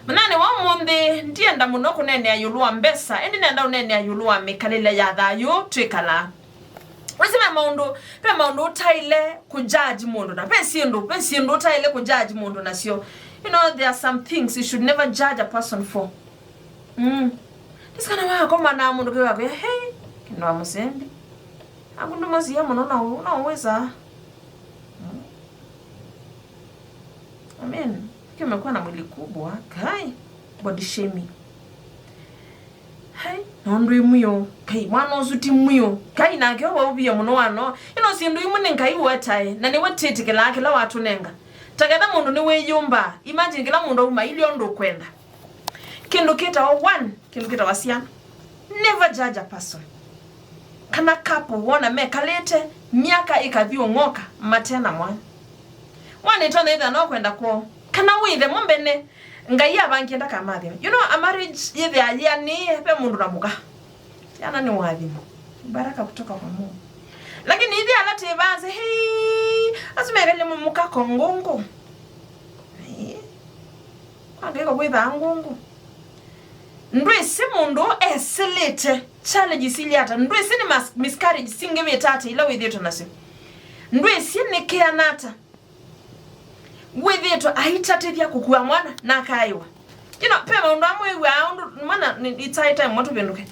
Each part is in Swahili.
Munane wa monde ndienda muno kunene ayulwa mbesa endi nenda unene ayulwa mekalele ya thayo twikala Wasema maundu utaile kujaji mundu na pensindo utaile kujaji mundu na sio. You know, there are some things you should never judge a person for. This kana wako mana mundu kwa hey kino amusembi. Akundu mazia muno na uweza. Amen. Kama kwa na mwili kubwa, kai body shaming. Hey, nondu imuyo kai mwana ozuti muyo kai nake obiye muno wano ino sindu imune ngai watai na ni watete kila watu nenga takada mundu ni weyumba imagine kila mundu uma ili ondo kwenda kindu kita wasiana never judge a person kana kapo wona mekalete miaka ikavyo ngoka matena mwana itona ida no kwenda ko kana withe mombene ngai abankienda kamathi. You know, a marriage yethe Athiani pe mundu namuka yana ni wathimu baraka kutoka kwa Mungu lakini hivi alate baze hey asumegele muka kongongo angeko kwitha ngungu ndwese mundu eselete challenge siliata ndwese ni miscarriage singebe tata ila withetho nase ndwese ne keanata withetho aitatethia kukua mwana na kaiwa pema undu amwe aundu mana it's high time watu benduke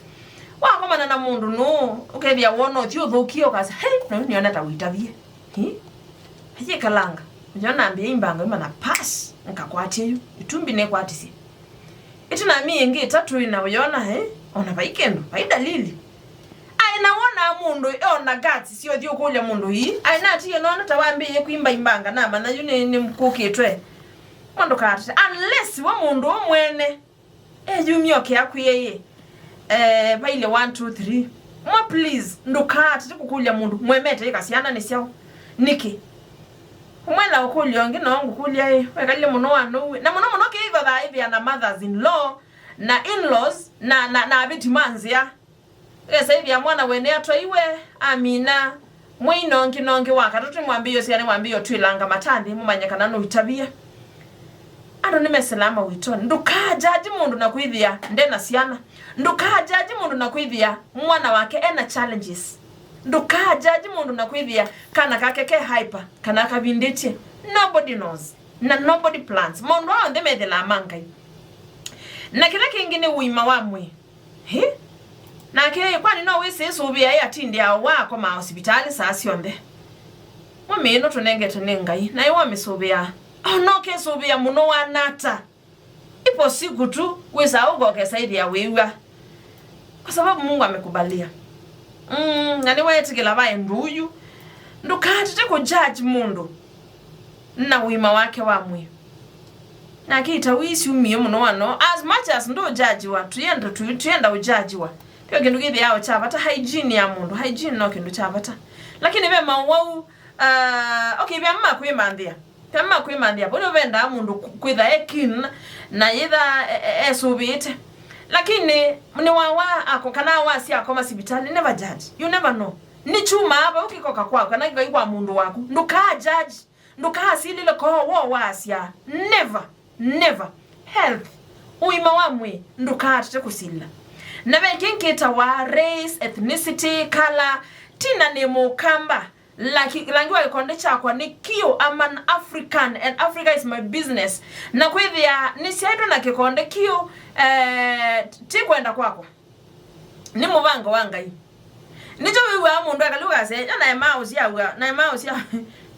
wakomana na mundu no ukethia wono thio thukio kaza hey na niona ta uitavie haje kalanga njona ambie imbanga imana pass nkakwatie itumbi ne kwatisi itina mie ngi tatu ina uyona ona baikendo baidalili aina wona mundu ona gati sio thio kulya mundu aina ati yona tawambie kuimba imbanga na mana yune ni mkukitwe mundu kati unless wa mundu omwene yumyoke akuyeye baile 1 2 3 mo please ndukati tikukulya mundu mwemete ikasiana nisyo niki umwela okulyonge nongu kulya wekalile muno wano na muno kiva ba hivi ana mothers in law na in-laws na abitimanzia esa hivi ya mwana wene atoiwe amina mwinongi wakati mwambiyo siane mwambiyo twilanga matandi mumanyakana no itabia ando nimeselama witoni ndukajaji mundu na kuithia ndena siana ndukajaji mundu na kuithia mwana wake ena challenges ndukajaji mundu na kuithia kana kakeke hyper kana kavindiche nobody knows na nobody plans mundu wa ndeme la mangai na kila kingine uima wamwe na ke kwani no wese subia ya tindi ya wako ma hospitali saa sionde mwameno tunengete nengai na iwa misubia no ke subia muno wanata ipo siku tu wesa ugo ke saidi ya wewa kwa sababu Mungu amekubalia na ni wewe tikila bae nduyu ndukati teko judge mundu na wima wake wamwe na kita wisi umiye muno wano as much as ndo judge wa tuyenda ujaji wa pio kindu kithi yao chabata hygiene ya mundu hygiene no kindu chabata lakini be mawau okay bya mma kwimandhia kama kwimandhia bono venda mundu kwitha ekin na yitha esubite lakini ni wawa akokana wasi akoma sibitali never judge you never know ni chuma hapa ukikoka kwako kana kwa mundu wako nduka judge nduka asilile ko wo wasia never health uima wamwe nduka atete kusila na bekinketa wa race ethnicity color tina ne mukamba langiwa ikonde chakwa ni kio aman African and Africa is my business na kwithia ni siaido na kikonde kio tikwenda kwako ni mubango wangai nijo wiwe amundu akaluga se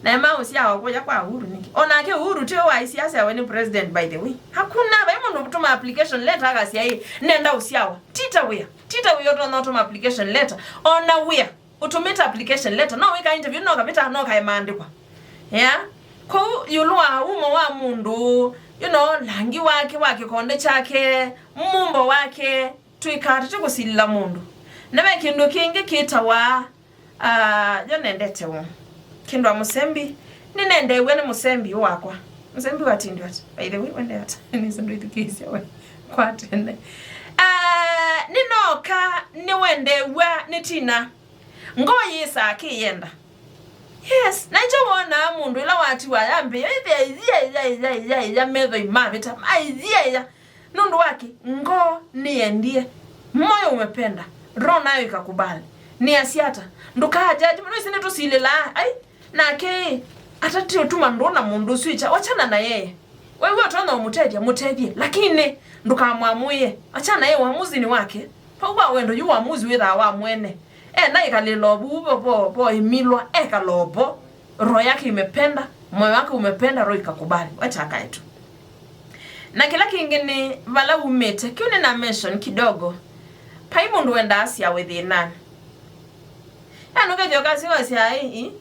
na mouse ya wakoja kwa uhuru niki ona ke uhuru tio wa siasa when president by the way hakuna ba imundu kutuma application letter akasia hii nenda usiawa tita we not application letter ona we automate application letter no we ka interview no kabita no ka imaandikwa ko yulwa umo wa mundu langi wake konde chake mumbo wake twikata tukusilla mundu nabe kindu kingi kitawa yonendete wo kindu amusembi ninendewe ni musembi wakwa musembi watindi wat by the way wende at ni sandu idukisi we kwatende ninoka niwendewe nitina ngoyisa akiyenda yes nacho wona mundu ila wati wa yambe ya medho imavita ya nundu wake ngo niendie moyo umependa roho nayo ikakubali ni asiata nduka jaji mno isine tusilela ai nake atatio tuma ndona mundu swicha wachana na yeye wewe utaona mutejie lakini ndukamwamuye achana yeye uamuzi ni wake pauba wendo yu uamuzi witha wa mwene na ikalilobu po imilwa kalobo roho yake imependa moyo wake umependa roho ikakubali wacha akaetu na kila kingine vala umete kione na mention kidogo pai mundu wenda asia withinani nuke kasi wasi ai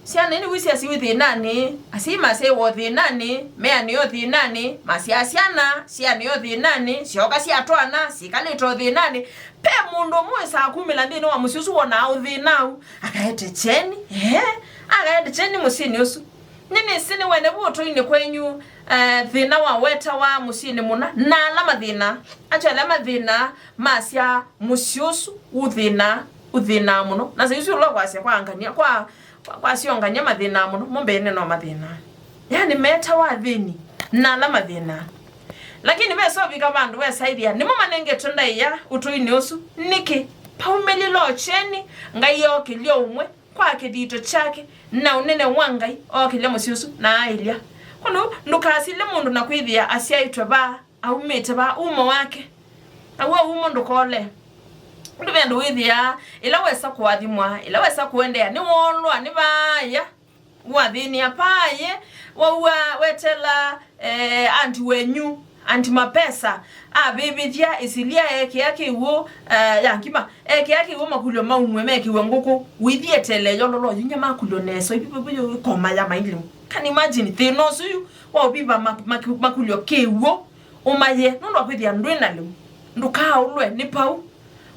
sia nini wisi asi withinani asima se wothinani mea ni yothinani masia asiana sia ni yothinani sioka sia twana sikale tothinani pe mundu mwe saa 10 ndini wa musiusu wona uthinau akaete cheni akaete cheni musini usu nini sini wene buto ine kwenyu thina wa weta wa musini muna na alama thina acha alama thina masia musiusu uthina muno na sisi ulo kwase kwangania kwa sionganya mathina muno mombene no mathina yani meta wa thini na alama thina lakini beso bika bandu wesaidia nimo manenge tunda ya utuini usu niki paumeli lo cheni ngayo kilio umwe kwa kidito chake na unene wangai okile musiusu na ailia kono ndukasile mundu na kwithia asiaitwe ba au mete ba umo wake awo umo ndukole nduvendo withia ila wesa kuathimwa ila wesa kuendea ni wonwa ni baya wathini apaye wa wetela andu wenyu anti mapesa bibithia isilia yake iwo yankima yake iwo makulyo maumwe meki wenguku withie tele yololo yunya makulyo neso ipipo koma ya mailimu can imagine thino suyu wa biba makulyo kewo umaye ndo kwithia ndwena limu nduka ulwe ni pau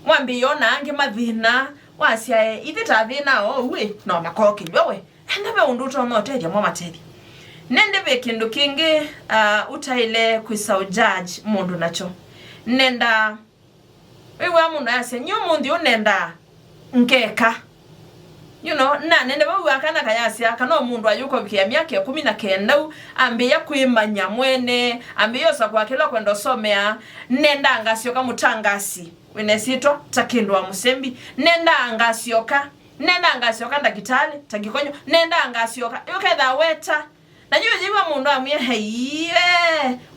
mwambi yona ange mathina wasia ithita thina we no makoki wewe ndabe unduto no teja mwa matedi nende bekindu kingi utaile kwisa judge mundu nacho nenda wewe mundu ase nyumundi unenda nkeka na nende wewe akana kayasia kana mundu ayuko bikia myake 19 ambiya kwimanya mwene ambiyo sakwakela kwendo somea nenda angasioka mutangasi wenesito takindwa musembi nenda angasioka ndakitali tagikonyo nenda angasioka yoketha weta na jiwa mundu amye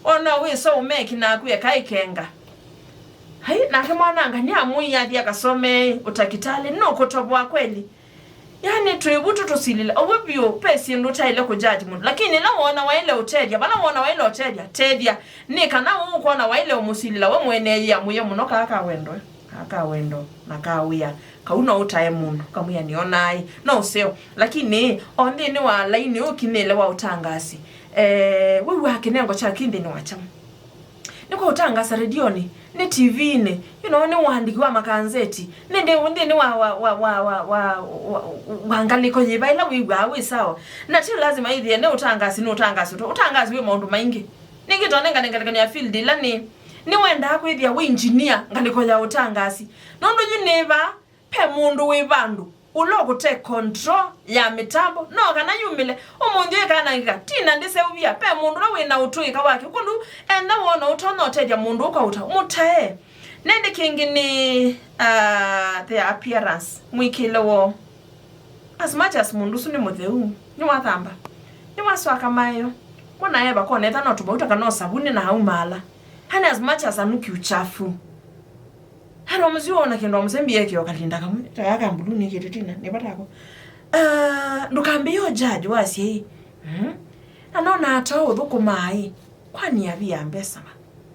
ono we so umeki na kuye kaikenga na kemwana ngani amuyi athi akasome utakitali no kutobwa kweli yani tuibutu tusilile obubyo pesi ndutaile ku judge mundu lakini la wona waile utedia bana wona waile utedia tedia ni kana ukona waile umusilila we mwene ya muye muno kaka wendo na kawia kauna utaye mundu kamuya nionai no useo lakini ondi ni wa laini ukinele wa utangasi wewe hakinengo cha kindi ni wachamu niko utangasa redioni ni TV ni ni wandiki wa makanzeti nende ni wangaliko yibaila wiwa sawa na ti lazima idhi ne utangasi we maundu maingi nikitone ya field lani ni wenda kwithia we engineer ngaliko ya utangasi nondo jineva pe mundu we bandu ulo take control ya mitambo no kana yumile omundu kana ngika tina ndise ubia pe mundu la we na utuika wake kundu enda wona utono teja mundu kwa mutae nende kingini their appearance mwikilewo as much as mundu suni mutheu ni wathamba ni waswaka mayo mona eba kone ta no tubauta kana sabuni na haumala hani as much as anuki uchafu hano mziona kendo msembi yake wakalinda kamwe tayaka mbuluni kititina nipatako Ndukambile judge wasi anona ato udhuku mai kwani abiyambe sama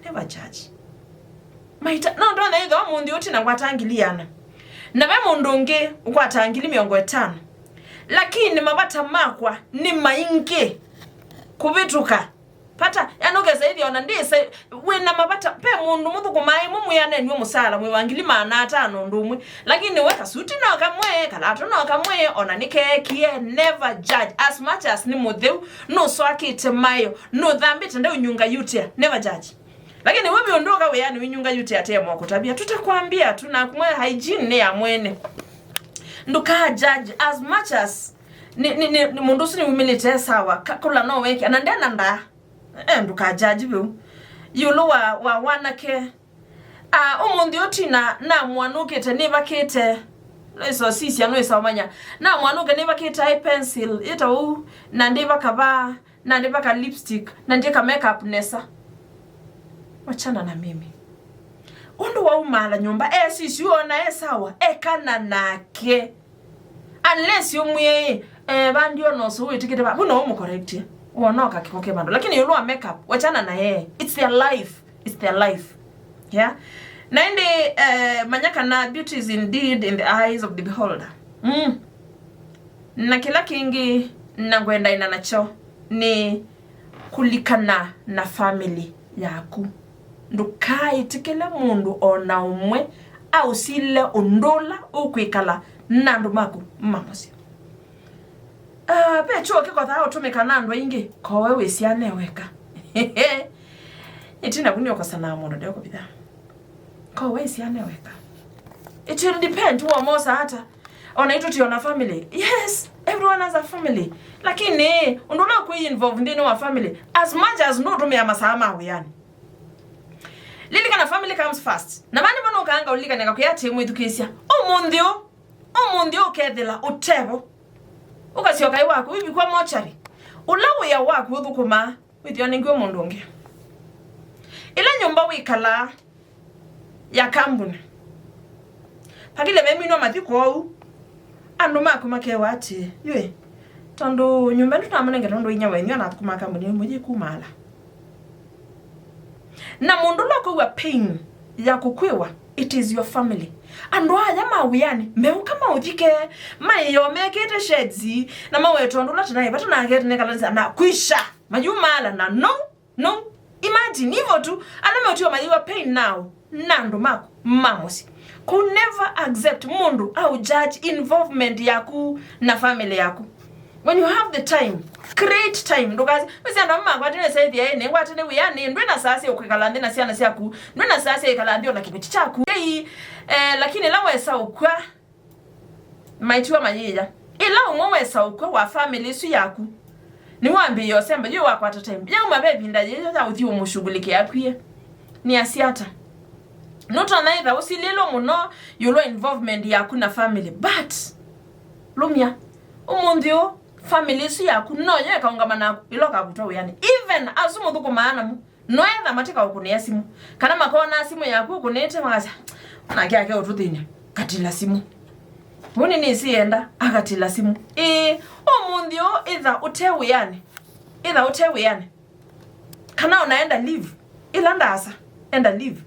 never judge maita no ndo na idho mundu uti na kwatangiliana na be mundu nge ukwatangili 5 lakini mabata makwa ni mainge kubituka pata yanogeza hivi ona ndise wena mabata pe mundu muthuku mai mumuyane niwe musala mwangili mana 5 ndumwe lakini weka suti no kamwe kalato no kamwe ona nikekie never judge as much as ni mutheu no so akite mayo no dhambi tende unyunga yutia never judge lakini wewe ondoka we yani unyunga yutia atemo kutabia tutakwambia tunakumwe hygiene ne ya mwene nduka judge as much as ni mundu sini umilite sawa kula no weki anandana nda nduka judge bu yulu wa wanake umundi otina na mwanuke te neba kete leso sisi anu esawmanya na mwanuke neba kete eye pencil ito na ndeba kaba na ndeba ka lipstick na ndeka makeup nesa wachana na mimi undu wa umala nyumba sisi uona sawa kana nake unless yomwe bandio no so wetikete ba buno mu correct wonoka kikoke bando lakini yulu wa makeup wachana na it's their life yeah naende manyaka na beauty is indeed in the eyes of the beholder na kila kingi nangwenda ina nacho ni kulikana na family yaku ndukai tikele mundu ona umwe au sile ondola ukwikala nandu maku mamosi pecho kikotha utumika nandu ingi kowe wesiane weka itina kunyoka sana mundu ndeko bitha kowe wesiane weka it will depend who amosa hata ona itu tiona family yes everyone has a family lakini undola ku involve ndini wa family as much as no tume amasama uyani lili kana family comes first na mani bano kanga ulika nanga kuyati mu education omundio kedela utebo ukasioka iwako bibi kwa mochari ulawo ya wako udukuma withione ngwe mundu nge ila nyumba wikala ya kambuni pakile bemino mathiko andu makumake wati ywe tondo nyumba ntunamunenge tondo inyawe nyo na kuma kambuni muje kumala na mundu loko wa pain ya kukwewa it is your family andu aya mawiyani mbeu kama uthike mayo mekete shedzi na mawe tondo latana batana agete nekalanza na kwisha majumala na no imagine hivyo tu aname utiwa mayiwa pain now nandu mako mamosi could never accept mundu au judge involvement yaku na family yaku. When you have the time, create time. Ndokazi wese ndo mama kwatene saidi ene kwatene uyani ndwena sasa ukikalande na siana siaku ndwena sasa ikalande na kibiti chaku lakini lawe esa ukwa maitiwa manyija ila umwe esa ukwa wa family su yaku ni wambi yosemba yo wakwata time ya mabebi ndaje ya uthi umushugulike yakwie ni asiata not another usililo muno yulo involvement yaku na family but lumia umundio family su yaku no ye kaungamana iloka kutoa yani even asumuthu kumana mu no etha matika ukunia simu kana makona simu yaku kunete maza na kyake ututhini katila simu woni ni sienda akatila simu omundio either utewe yani kana unaenda live ila ndasa enda live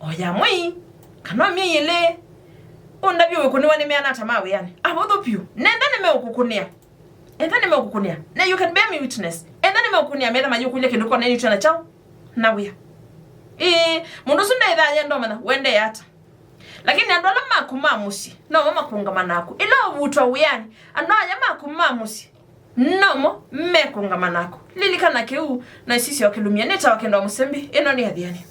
oya mwi kana miyele ondabyo wekuniwa ni meana tamawe yani abodopyo nenda nimeukukunia na you can bear me witness enda nimeukunia meda majukulia kiduko na nicho na chao na wia mundu sunda idha yendo mana wende yata lakini andola makumamusi no mama kungamanako ila ubutwa uyani anoya makumamusi nomo mekungamanako lilikana keu na sisi wakilumia neta wakendo musembi eno ni Athiani.